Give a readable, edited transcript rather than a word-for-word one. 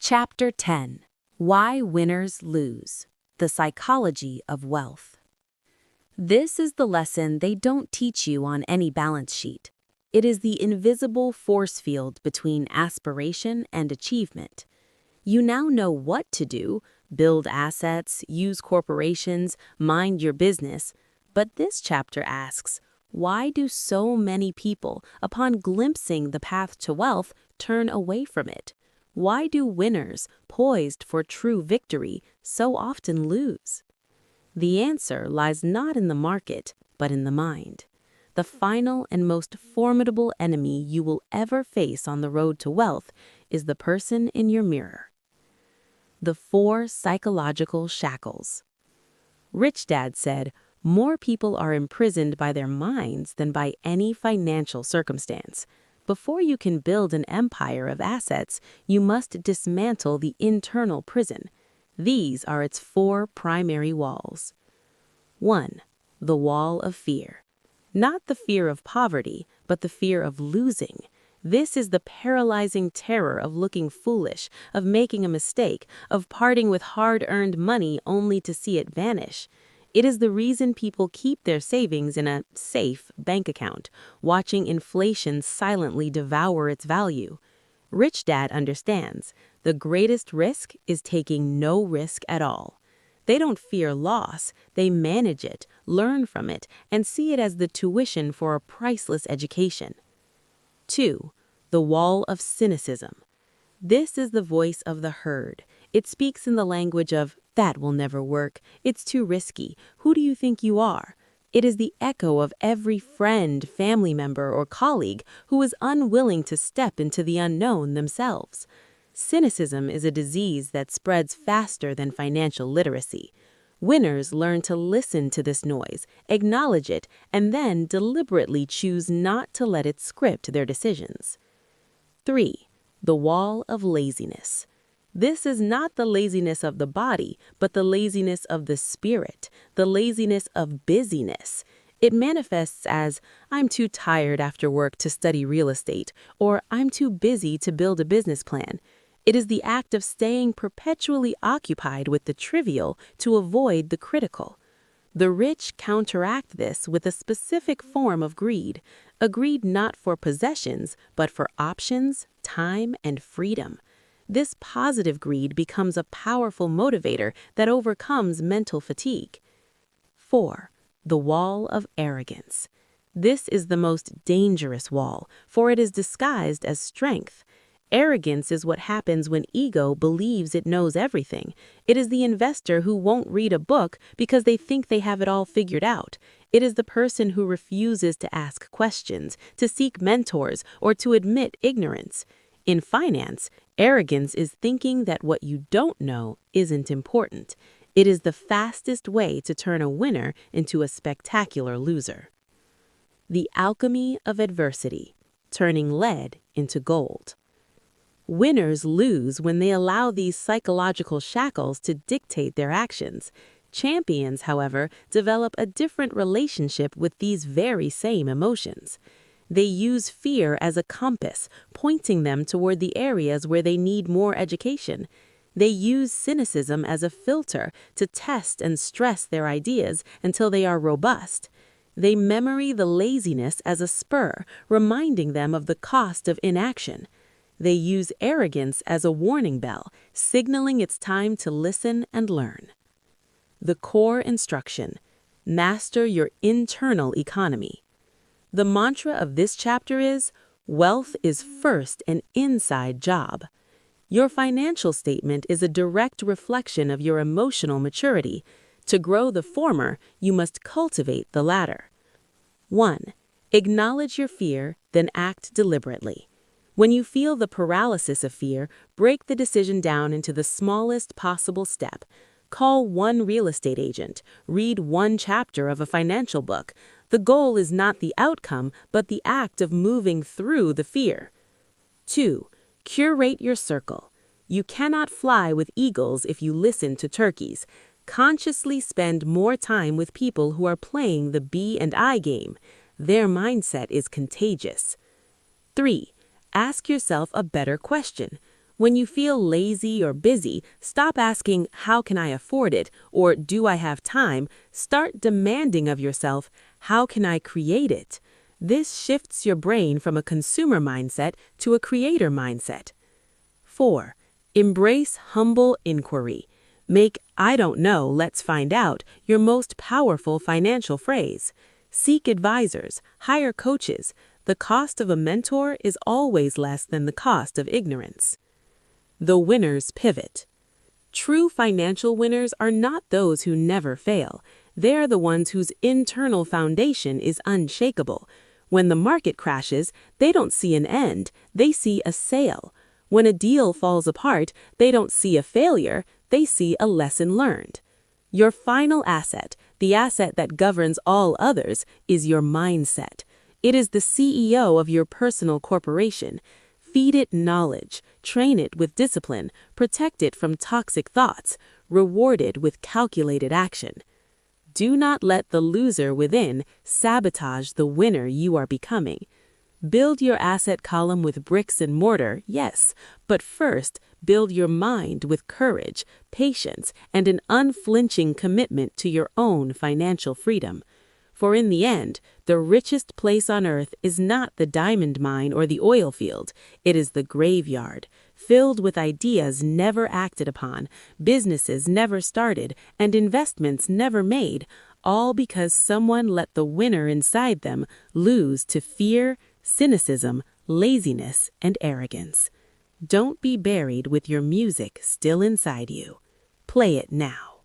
Chapter 10: Why Winners Lose. The Psychology of Wealth. This is the lesson they don't teach you on any balance sheet. It is the invisible force field between aspiration and achievement. You now know what to do: build assets, use corporations, mind your business. But this chapter asks, why do so many people, upon glimpsing the path to wealth, turn away from it? Why do winners, poised for true victory, so often lose? The answer lies not in the market, but in the mind. The final and most formidable enemy you will ever face on the road to wealth is the person in your mirror. The 4 psychological shackles. Rich Dad said, "More people are imprisoned by their minds than by any financial circumstance. Before you can build an empire of assets, you must dismantle the internal prison. These are its 4 primary walls." 1. The wall of fear. Not the fear of poverty, but the fear of losing. This is the paralyzing terror of looking foolish, of making a mistake, of parting with hard-earned money only to see it vanish. It is the reason people keep their savings in a safe bank account, watching inflation silently devour its value. Rich Dad understands the greatest risk is taking no risk at all. They don't fear loss, they manage it, learn from it, and see it as the tuition for a priceless education. 2. The wall of cynicism. This is the voice of the herd. It speaks in the language of, "That will never work. It's too risky. Who do you think you are?" It is the echo of every friend, family member, or colleague who is unwilling to step into the unknown themselves. Cynicism is a disease that spreads faster than financial literacy. Winners learn to listen to this noise, acknowledge it, and then deliberately choose not to let it script their decisions. 3. The wall of laziness. This is not the laziness of the body, but the laziness of the spirit, the laziness of busyness. It manifests as, "I'm too tired after work to study real estate," or "I'm too busy to build a business plan." It is the act of staying perpetually occupied with the trivial to avoid the critical. The rich counteract this with a specific form of greed, a greed not for possessions, but for options, time, and freedom. This positive greed becomes a powerful motivator that overcomes mental fatigue. 4. The wall of arrogance. This is the most dangerous wall, for it is disguised as strength. Arrogance is what happens when ego believes it knows everything. It is the investor who won't read a book because they think they have it all figured out. It is the person who refuses to ask questions, to seek mentors, or to admit ignorance. In finance, arrogance is thinking that what you don't know isn't important. It is the fastest way to turn a winner into a spectacular loser. The alchemy of adversity, turning lead into gold. Winners lose when they allow these psychological shackles to dictate their actions. Champions, however, develop a different relationship with these very same emotions. They use fear as a compass, pointing them toward the areas where they need more education. They use cynicism as a filter to test and stress their ideas until they are robust. They memory the laziness as a spur, reminding them of the cost of inaction. They use arrogance as a warning bell, signaling it's time to listen and learn. The core instruction: master your internal economy. The mantra of this chapter is, wealth is first an inside job. Your financial statement is a direct reflection of your emotional maturity. To grow the former, you must cultivate the latter. 1. Acknowledge your fear, then act deliberately. When you feel the paralysis of fear, break the decision down into the smallest possible step. Call one real estate agent. Read one chapter of a financial book. The goal is not the outcome, but the act of moving through the fear. 2. Curate your circle. You cannot fly with eagles if you listen to turkeys. Consciously spend more time with people who are playing the B and I game. Their mindset is contagious. 3. Ask yourself a better question. When you feel lazy or busy, stop asking, how can I afford it? Or do I have time? Start demanding of yourself, how can I create it? This shifts your brain from a consumer mindset to a creator mindset. 4. Embrace humble inquiry. Make "I don't know, let's find out" your most powerful financial phrase. Seek advisors, hire coaches. The cost of a mentor is always less than the cost of ignorance. The winner's pivot. True financial winners are not those who never fail. They are the ones whose internal foundation is unshakable. When the market crashes, they don't see an end, they see a sale. When a deal falls apart, they don't see a failure, they see a lesson learned. Your final asset, the asset that governs all others, is your mindset. It is the CEO of your personal corporation. Feed it knowledge, train it with discipline, protect it from toxic thoughts, reward it with calculated action. Do not let the loser within sabotage the winner you are becoming. Build your asset column with bricks and mortar, yes, but first build your mind with courage, patience, and an unflinching commitment to your own financial freedom. For in the end, the richest place on earth is not the diamond mine or the oil field. It is the graveyard, filled with ideas never acted upon, businesses never started, and investments never made, all because someone let the winner inside them lose to fear, cynicism, laziness, and arrogance. Don't be buried with your music still inside you. Play it now.